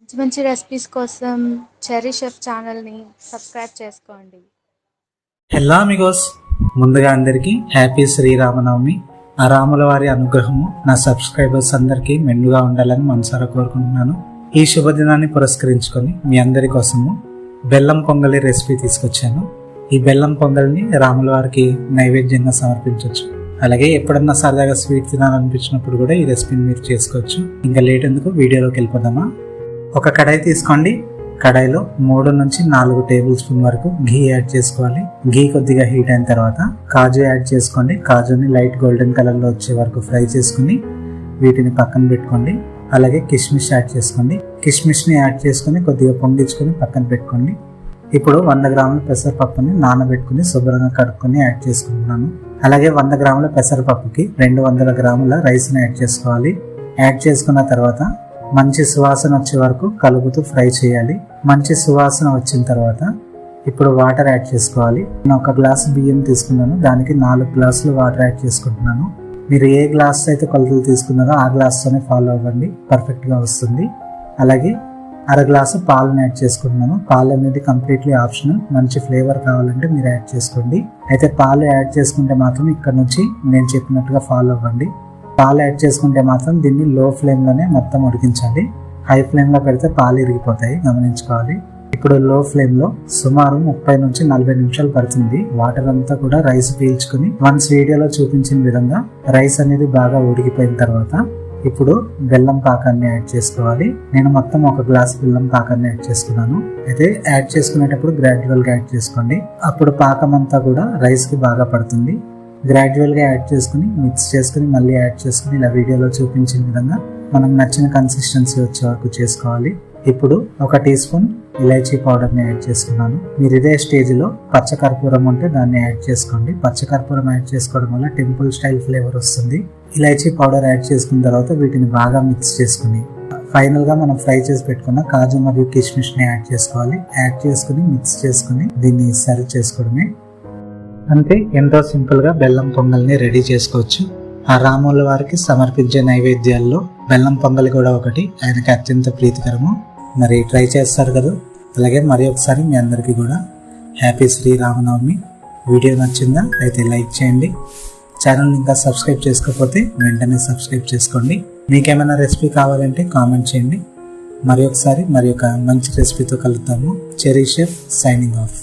మంచి మంచి రెసిపీస్ కోసం చెర్రీ షెఫ్ ఛానల్ని సబ్స్క్రైబ్ చేసుకోండి. హలో అమిగోస్, ముందుగా అందరికీ హ్యాపీ శ్రీరామనవమి. ఆ రాముల వారి అనుగ్రహము నా సబ్స్క్రైబర్స్ అందరికీ మెండుగా ఉండాలని మనసారా కోరుకుంటున్నాను. ఈ శుభదినాన్ని పురస్కరించుకొని మీ అందరి కోసము బెల్లం పొంగలి రెసిపీ తీసుకొచ్చాను. ఈ బెల్లం పొంగల్ని రాముల వారికి నైవేద్యంగా సమర్పించవచ్చు. అలాగే ఎప్పుడన్నా సరదాగా స్వీట్ తినాలనిపించినప్పుడు కూడా ఈ రెసిపీని మీరు చేసుకోవచ్చు. ఇంకా లేట్ ఎందుకు, వీడియోలోకి వెళ్ళిపోదామా. ఒక కడాయి తీసుకోండి. కడాయిలో 3 నుంచి 4 టేబుల్ స్పూన్ వరకు ఘీ యాడ్ చేసుకోవాలి. ఘీ కొద్దిగా హీట్ అయిన తర్వాత కాజు యాడ్ చేసుకోండి. కాజుని లైట్ గోల్డెన్ కలర్ లో వచ్చే వరకు ఫ్రై చేసుకుని వీటిని పక్కన పెట్టుకోండి. అలాగే కిస్మిస్ యాడ్ చేసుకోండి. కిస్మిస్ ని యాడ్ చేసుకుని కొద్దిగా పొంగించుకొని పక్కన పెట్టుకోండి. ఇప్పుడు 100 గ్రాముల పెసరపప్పుని నానబెట్టుకుని శుభ్రంగా కడుక్కొని యాడ్ చేసుకుంటున్నాను. అలాగే 100 గ్రాముల పెసరపప్పుకి 200 గ్రాముల రైస్ ని యాడ్ చేసుకోవాలి. యాడ్ చేసుకున్న తర్వాత మంచి సువాసన వచ్చే వరకు కలుపుతూ ఫ్రై చేయాలి. మంచి సువాసన వచ్చిన తర్వాత ఇప్పుడు వాటర్ యాడ్ చేసుకోవాలి. నేను 1 గ్లాసు బియ్యం తీసుకున్నాను, దానికి 4 గ్లాసులు వాటర్ యాడ్ చేసుకుంటున్నాను. మీరు ఏ గ్లాస్ అయితే కొలతలు తీసుకున్నారో ఆ గ్లాస్తోనే ఫాలో అవ్వండి, పర్ఫెక్ట్ గా వస్తుంది. అలాగే 1/2 గ్లాసు పాలను యాడ్ చేసుకుంటున్నాను. పాలు అనేది కంప్లీట్లీ ఆప్షనల్. మంచి ఫ్లేవర్ కావాలంటే మీరు యాడ్ చేసుకోండి. అయితే పాలు యాడ్ చేసుకుంటే మాత్రం ఇక్కడ నుంచి నేను చెప్పినట్టుగా ఫాలో అవ్వండి. పాలు యాడ్ చేసుకుంటే మాత్రం దీన్ని లో ఫ్లేమ్ లోనే మొత్తం ఉడికించాలి. హై ఫ్లేమ్ లో పెడితే పాలు ఇరిగిపోతాయి, గమనించుకోవాలి. ఇప్పుడు లో ఫ్లేమ్ లో సుమారు 30 నుంచి 40 నిమిషాలు పడుతుంది. వాటర్ అంతా కూడా రైస్ పీల్చుకుని వన్స్ వీడియోలో చూపించిన విధంగా రైస్ అనేది బాగా ఉడికిపోయిన తర్వాత ఇప్పుడు బెల్లం పాకాన్ని యాడ్ చేసుకోవాలి. నేను మొత్తం 1 గ్లాస్ బెల్లం పాకాన్ని యాడ్ చేసుకున్నాను. అయితే యాడ్ చేసుకునేటప్పుడు గ్రాడ్యువల్ గా యాడ్ చేసుకోండి. అప్పుడు పాకం అంతా కూడా రైస్ కి బాగా పడుతుంది. గ్రాడ్యువల్ గా యాడ్ చేసుకుని మిక్స్ చేసుకుని మళ్ళీ యాడ్ చేసుకుని ఇలా వీడియోలో చూపించిన విధంగా మనకు నచ్చిన కన్సిస్టెన్సీ వచ్చే వరకు చేసుకోవాలి. ఇప్పుడు 1 టీ స్పూన్ ఇలైచీ పౌడర్ ని యాడ్ చేసుకున్నాను. మీరు ఇదే స్టేజ్ లో పచ్చకర్పూరం ఉంటే దాన్ని యాడ్ చేసుకోండి. పచ్చకర్పూరం యాడ్ చేసుకోవడం వల్ల టెంపుల్ స్టైల్ ఫ్లేవర్ వస్తుంది. ఇలైచీ పౌడర్ యాడ్ చేసుకున్న తర్వాత వీటిని బాగా మిక్స్ చేసుకుని ఫైనల్ గా మనం ఫ్రై చేసి పెట్టుకున్న కాజు మరియు కిస్మిస్ ని యాడ్ చేసుకోవాలి. యాడ్ చేసుకుని మిక్స్ చేసుకుని దీన్ని సర్వ్ చేసుకోవడమే. అంతే, ఎంతో సింపుల్ గా బెల్లం పొంగల్ని రెడీ చేసుకోవచ్చు. ఆ రాముల వారికి సమర్పించే నైవేద్యాల్లో బెల్లం పొంగలి కూడా ఒకటి. ఆయనకి అత్యంత ప్రీతికరము. మరి ట్రై చేస్తారు కదా. అలాగే మరి ఒకసారి మీ అందరికీ కూడా హ్యాపీ శ్రీరామనవమి. వీడియో నచ్చిందా అయితే లైక్ చేయండి. ఛానల్ ఇంకా సబ్స్క్రైబ్ చేసుకోకపోతే వెంటనే సబ్స్క్రైబ్ చేసుకోండి. మీకేమైనా రెసిపీ కావాలంటే కామెంట్ చేయండి. మరి ఒకసారి మరి ఒక మంచి రెసిపీతో కలుద్దాము. Cherry chef signing off.